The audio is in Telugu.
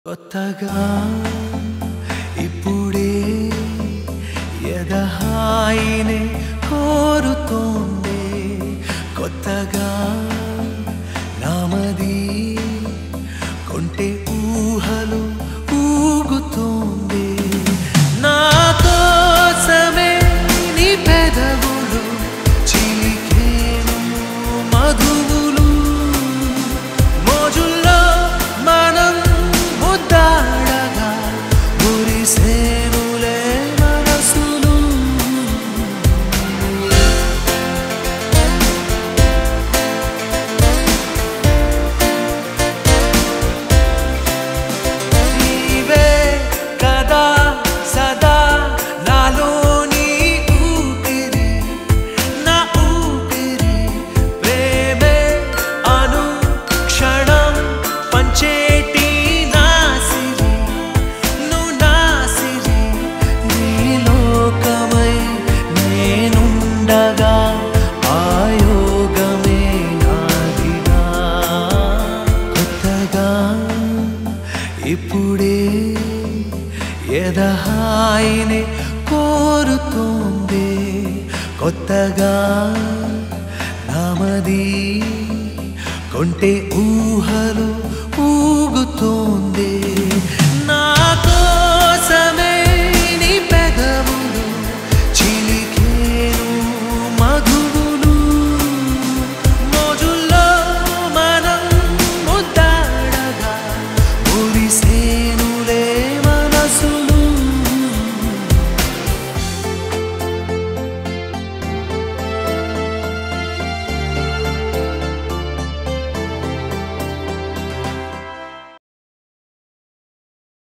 కొత్తగా ఇప్పుడే ఎదహాయినే కోరుతోందే కొత్తగా నామది కొంటే ఊహలు ఊగుతోందే నా కోసమే నీ పెదవులు చిలికేను మధువులు మోజుల్లో మనం ముద్దాడగా మురిసేనులే మనసులు నీవే కదా సదా నాలోని ఊపిరి నా ఊపిరి ప్రేమే అనుక్షణం పంచేటి నాసిరి నువ్వు నాసిరి నీ లోకమై నేనుండగా ఆయోగమే నాదిగా కొత్తగా ఇప్పుడే ఎదహాయినే కోరుతోందే కొత్తగా నామది కొంటే ఊహలు ఊగుతోంది